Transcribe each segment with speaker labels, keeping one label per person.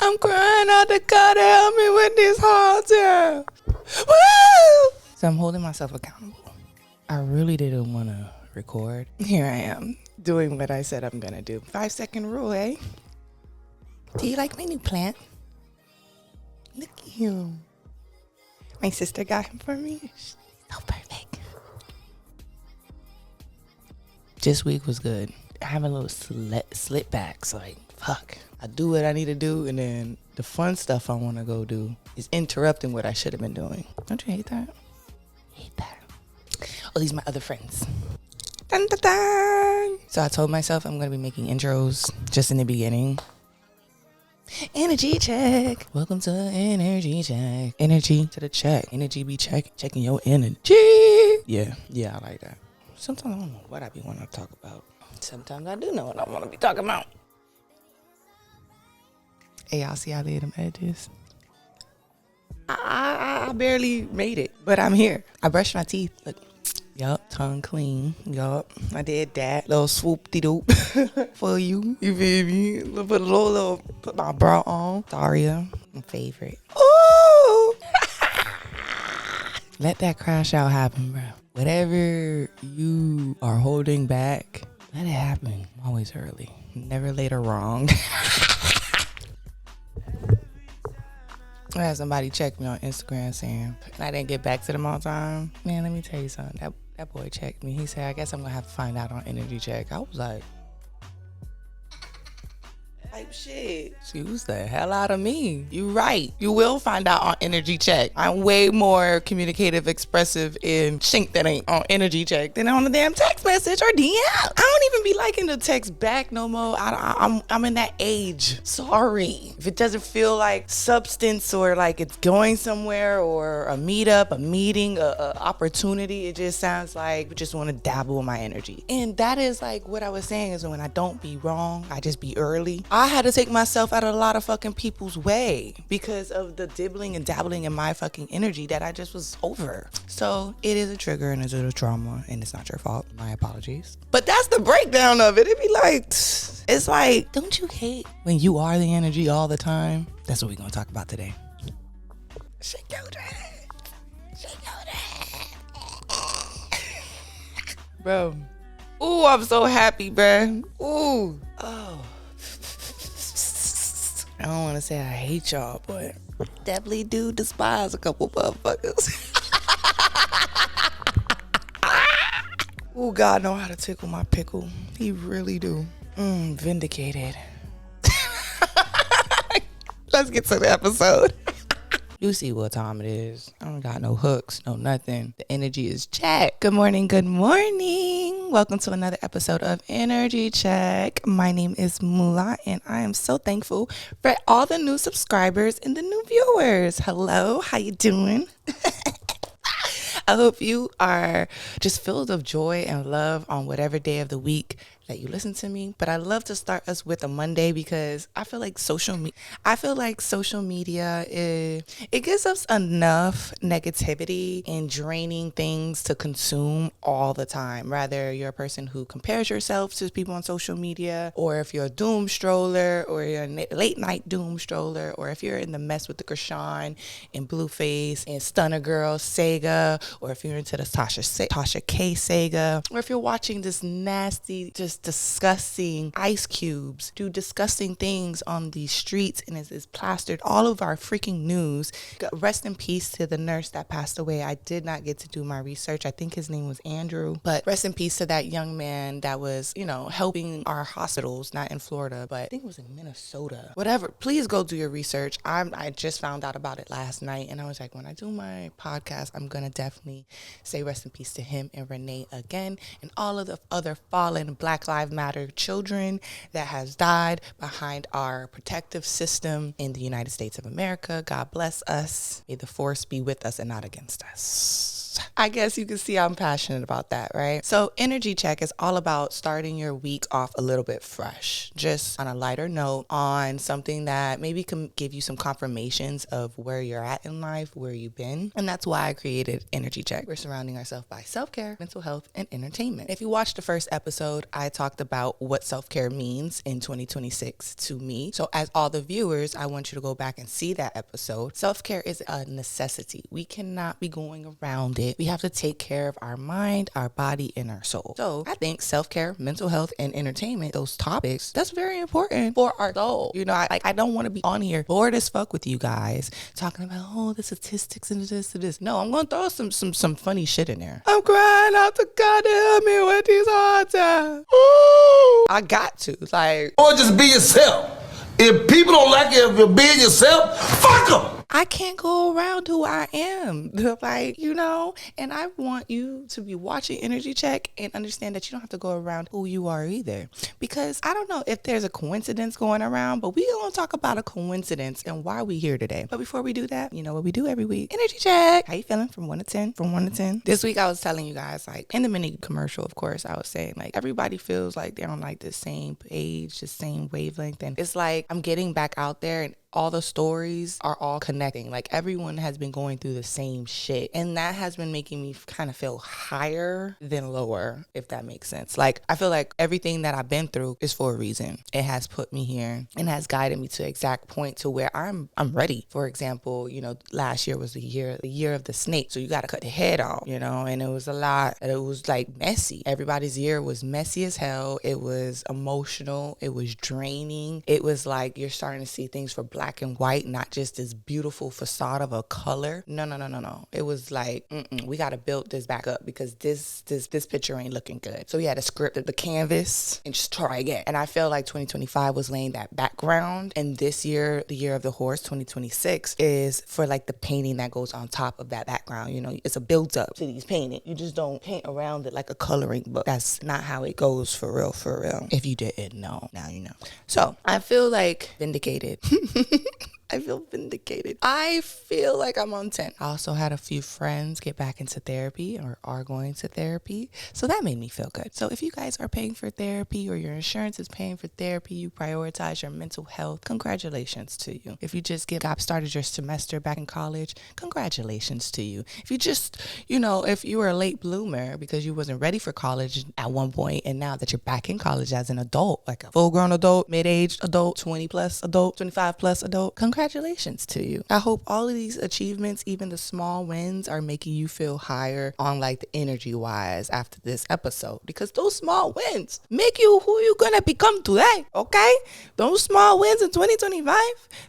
Speaker 1: I'm crying out to God to help me with this hard time. Woo! So I'm holding myself accountable. I really didn't want to record. Here I am, doing what I said I'm going to do. 5-second rule, eh? Do you like my new plant? Look at him. My sister got him for me. So perfect. This week was good. I have a little slip backs, like, fuck. I do what I need to do, and then the fun stuff I want to go do is interrupting what I should have been doing. Don't you hate that? Hate that. Oh, these are my other friends. Dun, dun, dun. So I told myself I'm going to be making intros just in the beginning. Energy check. Welcome to Energy Check. Energy to the check. Energy be checking your energy. Yeah, I like that. Sometimes I don't know what I be wanting to talk about. Sometimes I do know what I want to be talking about. Hey, y'all see how they them edges? I barely made it, but I'm here. I brushed my teeth. Look. Yup, tongue clean. Yup, I did that. Little swoop-de-doop for you. You feel me? Put my bra on. Daria, my favorite. Ooh! Let that crash out happen, bro. Whatever you are holding back, let it happen. I'm always early. Never late or wrong. I had somebody check me on Instagram saying, and I didn't get back to them on time. Man, let me tell you something. That boy checked me. He said, I guess I'm going to have to find out on Energy Check. I was like shit. Excuse the hell out of me. You right. You will find out on Energy Check. I'm way more communicative, expressive, and shink that ain't on Energy Check than on the damn text message or DM. I don't even be liking to text back no more. I'm in that age. Sorry. If it doesn't feel like substance or like it's going somewhere or a meetup, a meeting, a opportunity, it just sounds like we just want to dabble in my energy. And that is like what I was saying is when I don't be wrong, I just be early. I had to take myself out of a lot of fucking people's way because of the dibbling and dabbling in my fucking energy that I just was over. So it is a trigger and it's a trauma and it's not your fault. My apologies. But that's the breakdown of it. It'd be like, it's like, don't you hate when you are the energy all the time? That's what we're going to talk about today. Shake your dress. Shake your dress. Bro. Ooh, I'm so happy, bro. Ooh. Oh. I don't want to say I hate y'all, but definitely do despise a couple motherfuckers. Ooh, God know how to tickle my pickle. He really do. Vindicated. Let's get to the episode. You see what time it is. I don't got no hooks, no nothing. The energy is check. Good morning, good morning. Welcome to another episode of Energy Check. My name is Mula, and I am so thankful for all the new subscribers and the new viewers. Hello, how you doing? I hope you are just filled of joy and love on whatever day of the week that you listen to me. But I love to start us with a Monday because I feel like social media it gives us enough negativity and draining things to consume all the time. Rather you're a person who compares yourself to people on social media, or if you're a doom stroller, or you're a late night doom stroller, or if you're in the mess with the Krishan and Blueface and Stunner Girl Sega, or if you're into the Tasha K Sega, or if you're watching this nasty, just disgusting Ice Cubes do disgusting things on the streets and it's plastered all over our freaking news. Rest in peace to the nurse that passed away. I did not get to do my research. I think his name was Andrew, but rest in peace to that young man that was, helping our hospitals, not in Florida, but I think it was in Minnesota. Whatever. Please go do your research. I just found out about it last night, and I was like, when I do my podcast, I'm going to definitely say rest in peace to him and Renee again, and all of the other fallen Black Lives Matter children that has died behind our protective system in the United States of America. God bless us. May the force be with us and not against us. I guess you can see I'm passionate about that, right? So energy check is all about starting your week off a little bit fresh, just on a lighter note, on something that maybe can give you some confirmations of where you're at in life, where you've been. And that's why I created Energy Check. We're surrounding ourselves by self-care, mental health, and entertainment. If you watched the first episode, I talked about what self-care means in 2026 to me. So as all the viewers, I want you to go back and see that episode. Self-care is a necessity. We cannot be going around it. We have to take care of our mind, our body, and our soul. So I think self-care, mental health, and entertainment, those topics, that's very important for our soul. You know, I don't want to be on here bored as fuck with you guys talking about, the statistics and this and this. No, I'm going to throw some funny shit in there. I'm crying out to God to help me with these hard times. Ooh. I got to,
Speaker 2: or just be yourself. If people don't like it if you're being yourself, fuck them.
Speaker 1: I can't go around who I am, and I want you to be watching Energy Check and understand that you don't have to go around who you are either. Because I don't know if there's a coincidence going around, but we're going to talk about a coincidence and why we here today. But before we do that, you know what we do every week? Energy Check. How you feeling from 1 to 10? From 1 to 10. This week I was telling you guys, in the mini commercial, of course, I was saying, everybody feels like they're on, the same page, the same wavelength. And it's like I'm getting back out there and all the stories are all connecting. Everyone has been going through the same shit. And that has been making me kind of feel higher than lower, if that makes sense. I feel like everything that I've been through is for a reason. It has put me here and has guided me to exact point to where I'm ready. For example, last year was the year of the snake. So you got to cut the head off, and it was a lot. It was messy. Everybody's year was messy as hell. It was emotional. It was draining. It was you're starting to see things for black and white, not just this beautiful facade of a color. No. It was we got to build this back up because this picture ain't looking good. So we had to script the canvas and just try again. And I feel like 2025 was laying that background. And this year, the year of the horse, 2026, is for the painting that goes on top of that background. It's a build up to these paintings. You just don't paint around it like a coloring book. That's not how it goes for real. If you didn't know, now you know. So I feel vindicated. I feel vindicated. I feel like I'm on 10. I also had a few friends get back into therapy or are going to therapy. So that made me feel good. So if you guys are paying for therapy or your insurance is paying for therapy, you prioritize your mental health, congratulations to you. If you just got started your semester back in college, congratulations to you. If you just, if you were a late bloomer because you wasn't ready for college at one point and now that you're back in college as an adult, like a full-grown adult, mid-aged adult, 20 plus adult, 25 plus adult, congratulations to you. I hope all of these achievements, even the small wins, are making you feel higher on the energy wise after this episode, because those small wins make you who you're gonna become today. Okay, those small wins in 2025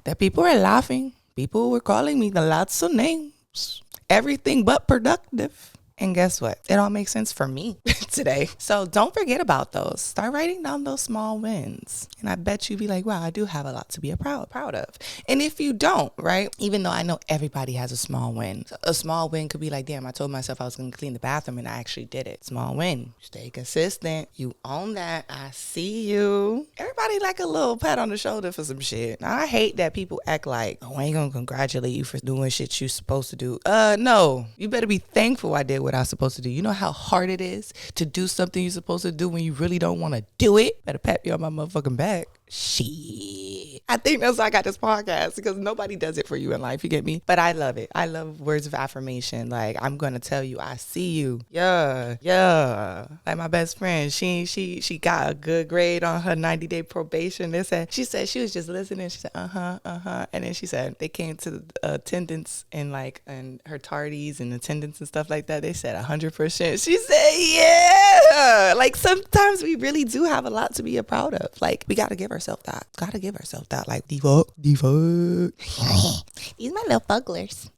Speaker 1: that people are laughing, people were calling me the lots of names, everything but productive. And guess what? It all makes sense for me today. So don't forget about those. Start writing down those small wins. And I bet you be like, wow, I do have a lot to be proud of. And if you don't, right, even though I know everybody has a small win. So a small win could be damn, I told myself I was going to clean the bathroom and I actually did it. Small win. Stay consistent. You own that. I see you. Everybody a little pat on the shoulder for some shit. Now, I hate that people act I ain't going to congratulate you for doing shit you're supposed to do. No. You better be thankful I did what I was supposed to do. You know how hard it is to do something you're supposed to do when you really don't want to do it? Better pat me on my motherfucking back. Shit. I think that's why I got this podcast, because nobody does it for you in life. You get me? But I love it. I love words of affirmation. I'm going to tell you, I see you. Yeah. My best friend, she got a good grade on her 90-day probation. She said she was just listening. She said, uh-huh. And then she said they came to attendance and and her tardies and attendance and stuff like that. They said 100%. She said, yeah. Sometimes we really do have a lot to be proud of. We got to give ourselves that. Got to give ourselves that. Defuck. These my little fugglers.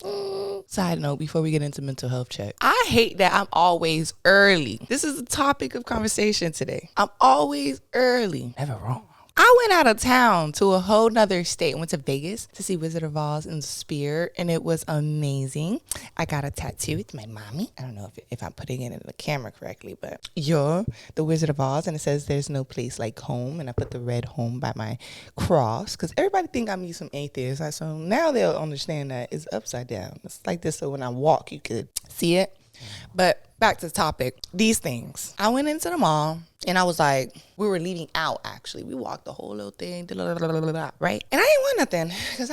Speaker 1: Side note, before we get into mental health check, I hate that I'm always early. This is the topic of conversation today. I'm always early. Never wrong. I went out of town to a whole nother state. Went to Vegas to see Wizard of Oz in the Sphere, and it was amazing. I got a tattoo with my mommy. I don't know if I'm putting it in the camera correctly, but you're the Wizard of Oz, and it says there's no place like home, and I put the red home by my cross, because everybody think I'm some atheist. So now they'll understand that it's upside down. It's like this, so when I walk, you could see it. But back to the topic. These things. I went into the mall and I was like, we were leaving out actually. We walked the whole little thing, right? And I didn't want nothing because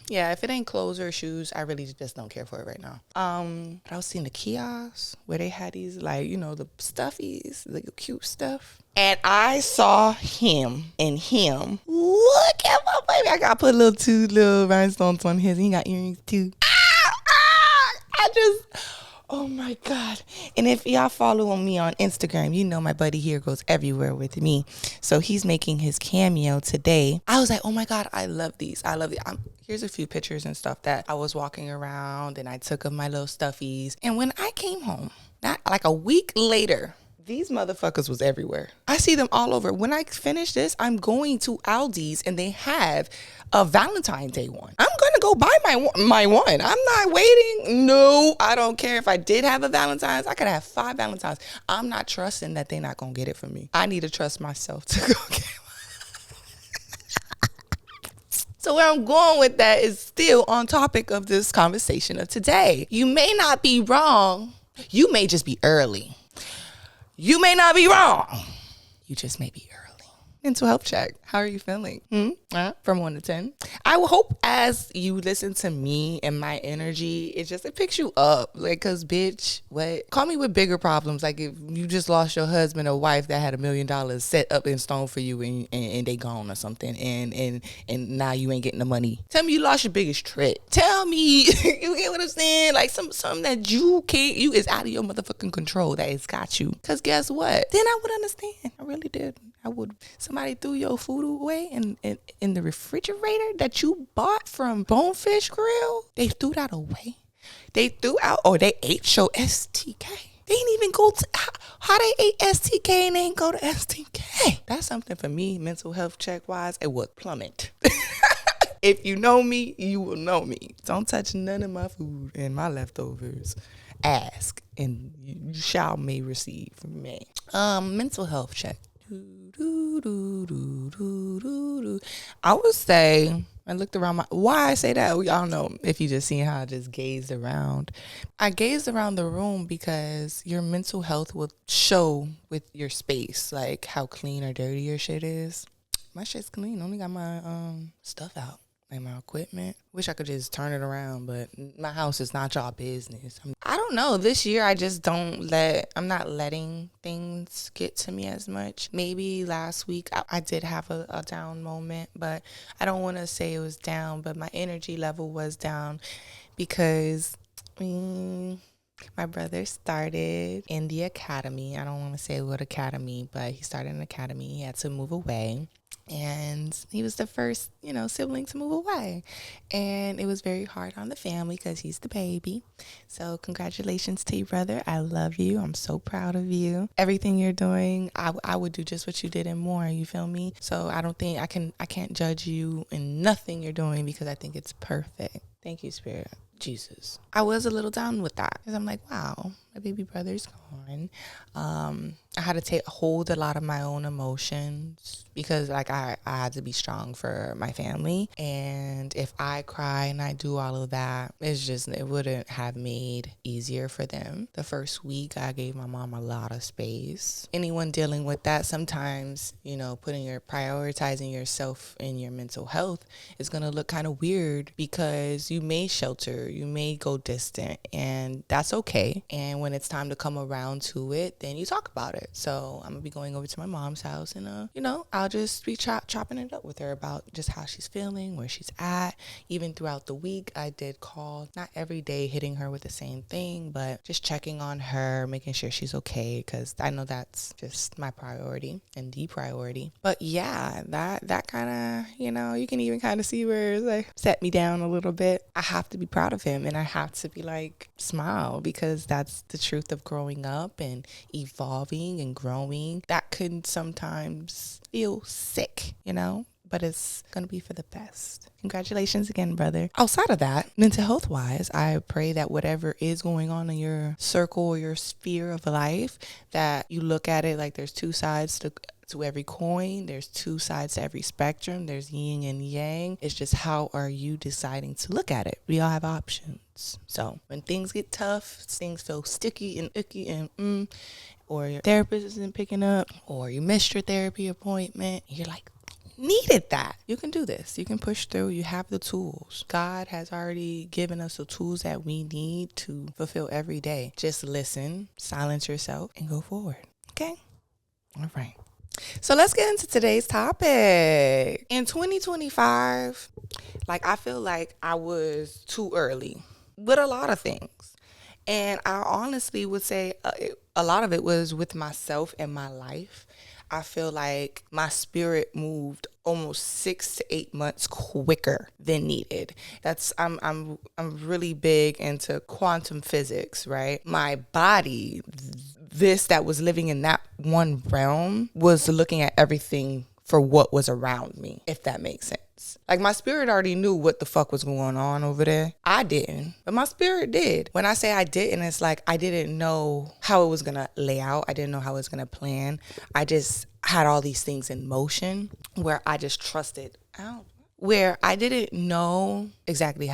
Speaker 1: if it ain't clothes or shoes, I really just don't care for it right now. But I was seeing the kiosks where they had these like, the stuffies, the cute stuff. And I saw him and him. Look at my baby. I got to put two little rhinestones on his. He got earrings too. Oh my God. And if y'all follow me on Instagram, you know my buddy here goes everywhere with me. So he's making his cameo today. I was like, oh my God, I love these. Here's a few pictures and stuff that I was walking around and I took of my little stuffies. And when I came home, not like a week later, these motherfuckers was everywhere. I see them all over. When I finish this, I'm going to Aldi's and they have a Valentine's Day one. I'm going to go buy my one. I'm not waiting. No, I don't care if I did have a Valentine's. I could have 5 Valentines. I'm not trusting that they're not going to get it from me. I need to trust myself to go get one. So where I'm going with that is still on topic of this conversation of today. You may not be wrong. You may just be early. You may not be wrong. You just may be early. Mental health check. How are you feeling? From 1 to 10. I will hope as you listen to me and my energy, it picks you up. Like, cause bitch, what? Call me with bigger problems. Like if you just lost your husband or wife that had $1 million set up in stone for you and they gone or something. And now you ain't getting the money. Tell me you lost your biggest trick. Tell me, you get what I'm saying? Like something that you is out of your motherfucking control that it's got you. Cause guess what? Then I would understand. I really did. Somebody threw your food away in the refrigerator that you bought from Bonefish Grill. They threw that away. They threw out, or they ate your STK. They didn't even go to, how they ate STK and they didn't go to STK. That's something for me, mental health check wise, it would plummet. If you know me, you will know me. Don't touch none of my food and my leftovers. Ask and you shall may receive from me. Mental health check. I would say I looked around why I say that, y'all know if you just seen how I just gazed around. I gazed around the room because your mental health will show with your space, like how clean or dirty your shit is. My shit's clean. Only got my stuff out. Like my equipment. Wish I could just turn it around, but my house is not y'all business. I don't know. This year I just I'm not letting things get to me as much. Maybe last week I did have a down moment, but I don't want to say it was down, but my energy level was down because my brother started in the academy. I don't want to say what academy, but he started an academy. He had to move away. And he was the first, sibling to move away. And it was very hard on the family because he's the baby. So congratulations to you, brother. I love you. I'm so proud of you. Everything you're doing, I would do just what you did and more. You feel me? So I don't think I can't judge you in nothing you're doing because I think it's perfect. Thank you, Spirit. Jesus. I was a little down with that because I'm like, wow, my baby brother's gone. I had to hold a lot of my own emotions because like I had to be strong for my family. And if I cry and I do all of that, it wouldn't have made easier for them. The first week I gave my mom a lot of space. Anyone dealing with that, sometimes, prioritizing yourself and your mental health is going to look kind of weird because you may shelter, you may go distant, and that's okay. And when it's time to come around to it, then you talk about it. So I'm gonna be going over to my mom's house and I'll just be chopping it up with her about just how she's feeling, where she's at. Even throughout the week I did call, not every day hitting her with the same thing, but just checking on her, making sure she's okay, because I know that's just my priority and the priority. But yeah, that kind of, you can even kind of see where it's like set me down a little bit. I have to be proud of him and I have to be like smile, because that's the truth of growing up and evolving and growing. That can sometimes feel sick, but it's going to be for the best. Congratulations again, brother. Outside of that, mental health wise, I pray that whatever is going on in your circle or your sphere of life, that you look at it like there's two sides to every coin. There's two sides to every spectrum. There's yin and yang. It's just how are you deciding to look at it? We all have options. So when things get tough, things feel sticky and icky and or your therapist isn't picking up, or you missed your therapy appointment, you're like, needed that. You can do this. You can push through. You have the tools. God has already given us the tools that we need to fulfill every day. Just listen, silence yourself, and go forward. Okay? All right. So let's get into today's topic. In 2025, I feel like I was too early with a lot of things. And I honestly would say a lot of it was with myself and my life. I feel like my spirit moved almost 6 to 8 months quicker than needed. I'm really big into quantum physics, right? My body, this that was living in that one realm, was looking at everything for what was around me, if that makes sense. Like, my spirit already knew what the fuck was going on over there. I didn't, but my spirit did. When I say I didn't, it's like I didn't know how it was going to lay out. I didn't know how it was going to plan. I just had all these things in motion where I just trusted out. Where I didn't know exactly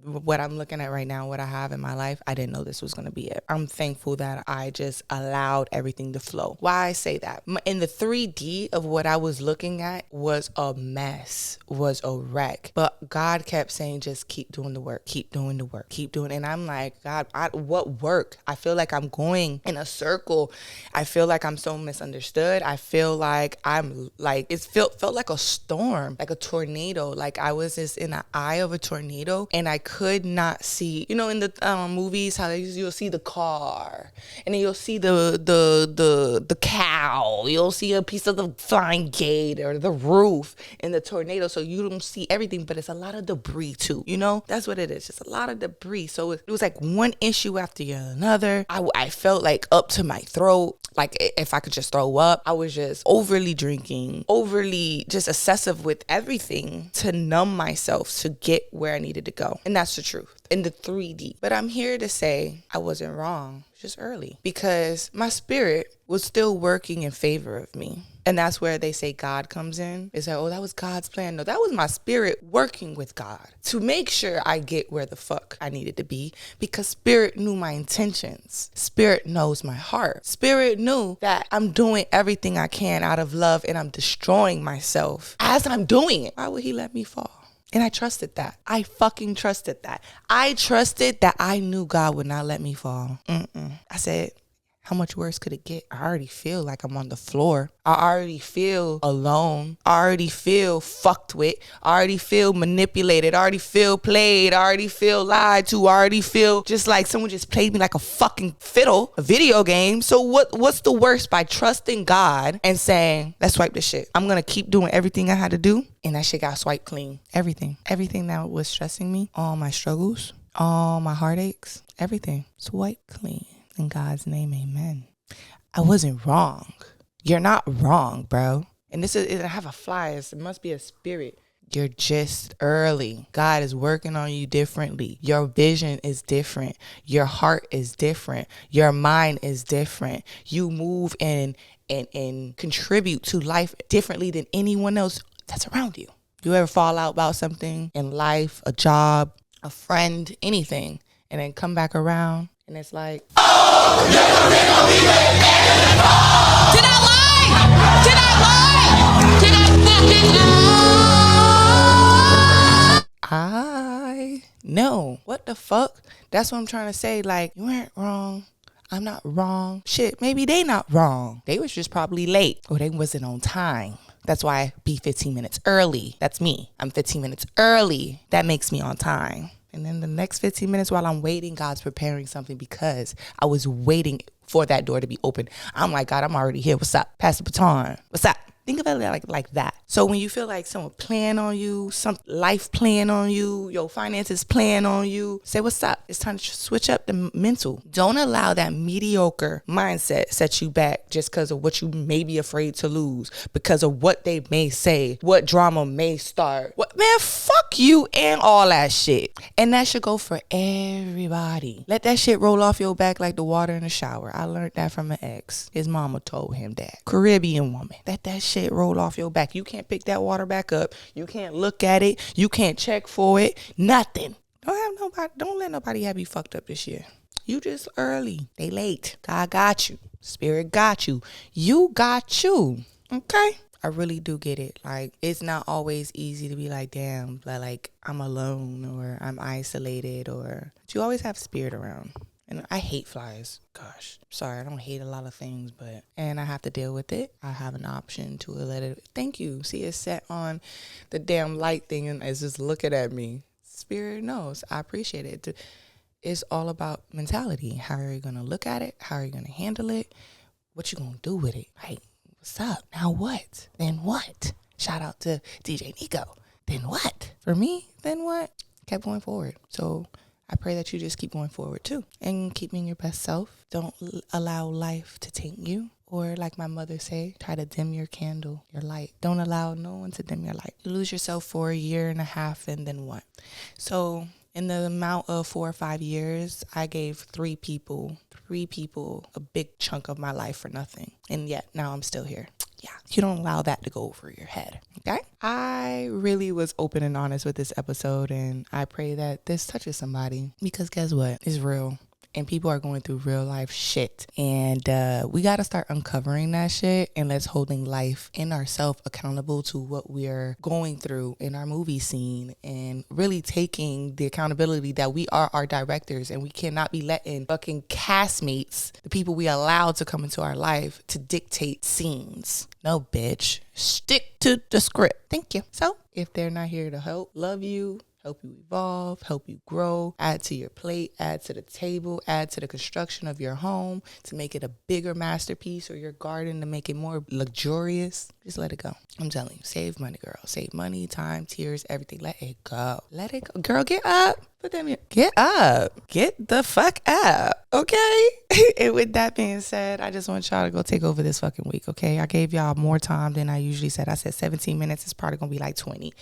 Speaker 1: what I'm looking at right now, what I have in my life, I didn't know this was going to be it. I'm thankful that I just allowed everything to flow. Why I say that? In the 3D of what I was looking at was a mess, was a wreck. But God kept saying, just keep doing the work, keep doing the work, keep doing. And I'm like, God, what work? I feel like I'm going in a circle. I feel like I'm so misunderstood. I feel like it felt like a storm, like a tornado. Like I was just in the eye of a tornado and I could not see, in the movies, how you'll see the car and then you'll see the cow, you'll see a piece of the flying gate or the roof in the tornado. So you don't see everything, but it's a lot of debris too, that's what it is. Just a lot of debris. So it was like one issue after another. I felt like up to my throat. Like if I could just throw up. I was just overly drinking, overly just excessive with everything to numb myself to get where I needed to go. And that's the truth in the 3D. But I'm here to say I wasn't wrong, just early, because my spirit was still working in favor of me. And that's where they say God comes in. It's like, oh, that was God's plan. No, that was my spirit working with God to make sure I get where the fuck I needed to be, because spirit knew my intentions. Spirit knows my heart. Spirit knew that I'm doing everything I can out of love and I'm destroying myself as I'm doing it. Why would he let me fall? And I trusted that. I fucking trusted that. I trusted that I knew God would not let me fall. I said, how much worse could it get? I already feel like I'm on the floor. I already feel alone. I already feel fucked with. I already feel manipulated. I already feel played. I already feel lied to. I already feel just like someone just played me like a fucking fiddle, a video game. So what's the worst by trusting God and saying, let's swipe this shit. I'm going to keep doing everything I had to do. And that shit got swiped clean. Everything that was stressing me, all my struggles, all my heartaches, everything swiped clean. In God's name, amen. I wasn't wrong. You're not wrong, bro. And I have a fly. It must be a spirit. You're just early. God is working on you differently. Your vision is different. Your heart is different. Your mind is different. You move and contribute to life differently than anyone else that's around you. You ever fall out about something in life, a job, a friend, anything, and then come back around? And it's like, did I lie? Did I lie? Did I fucking lie? No. What the fuck? That's what I'm trying to say. Like, you weren't wrong. I'm not wrong. Shit, maybe they not wrong. They was just probably late or they wasn't on time. That's why I be 15 minutes early. That's me. I'm 15 minutes early. That makes me on time. And then the next 15 minutes while I'm waiting, God's preparing something because I was waiting for that door to be open. I'm like, God, I'm already here. What's up? Pass the baton. What's up? Think of it like that. So when you feel like someone playing on you, some life playing on you, your finances playing on you, say, what's up? It's time to switch up the mental. Don't allow that mediocre mindset set you back just because of what you may be afraid to lose, because of what they may say, what drama may start. Man, fuck you and all that shit. And that should go for everybody. Let that shit roll off your back like the water in the shower. I learned that from an ex. His mama told him that. Caribbean woman. Let that shit roll off your back. You can't pick that water back up. You can't look at it. You can't check for it. Nothing. Don't let nobody have you fucked up this year. You just early. They late. God got you. Spirit got you. You got you. Okay? I really do get it. Like, it's not always easy to be like, damn, like I'm alone or I'm isolated, but you always have spirit around. And I hate flies. Gosh, sorry, I don't hate a lot of things, and I have to deal with it. I have an option to let it. Thank you. See, it's set on the damn light thing and it's just looking at me. Spirit knows. I appreciate it. It's all about mentality. How are you going to look at it? How are you going to handle it? What you going to do with it? Like, what's up? Now what? Then what? Shout out to DJ Nico. Then what? For me, then what? Kept going forward. So I pray that you just keep going forward too and keep being your best self. Don't allow life to taint you. Or like my mother say, try to dim your candle, your light. Don't allow no one to dim your light. You lose yourself for a year and a half and then what? So in the amount of 4 or 5 years, I gave three people a big chunk of my life for nothing. And yet now I'm still here. Yeah, you don't allow that to go over your head, okay? I really was open and honest with this episode, and I pray that this touches somebody, because guess what? It's real. And people are going through real life shit. And we got to start uncovering that shit and let's holding life and ourselves accountable to what we're going through in our movie scene, and really taking the accountability that we are our directors and we cannot be letting fucking castmates, the people we allow to come into our life, to dictate scenes. No, bitch. Stick to the script. Thank you. So if they're not here to help, love you, help you evolve, help you grow, add to your plate, add to the table, add to the construction of your home to make it a bigger masterpiece, or your garden to make it more luxurious, just let it go. I'm telling you, save money, girl. Save money, time, tears, everything. Let it go. Let it go. Girl, get up. Put them in. Get up. Get the fuck up. Okay? And with that being said, I just want y'all to go take over this fucking week, okay? I gave y'all more time than I usually said. I said 17 minutes. It's probably going to be like 20.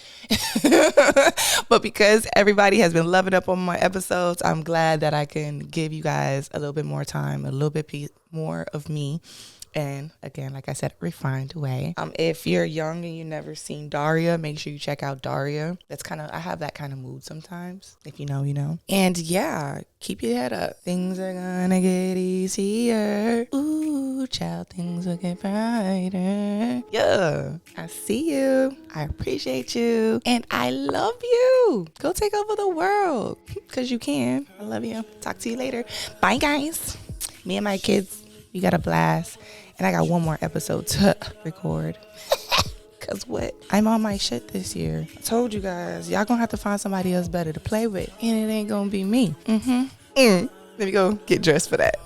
Speaker 1: But because everybody has been loving up on my episodes, I'm glad that I can give you guys a little bit more time, a little bit more of me. And again, like I said, refined way. If you're young and you've never seen Daria, make sure you check out Daria. I have that kind of mood sometimes. If you know, you know. And yeah, keep your head up. Things are gonna get easier. Ooh, child, things will get brighter. Yeah, I see you. I appreciate you. And I love you. Go take over the world, because you can. I love you. Talk to you later. Bye, guys. Me and my kids, we got a blast. And I got one more episode to record. Cause what? I'm on my shit this year. I told you guys, y'all gonna have to find somebody else better to play with. And it ain't gonna be me. Let me go get dressed for that.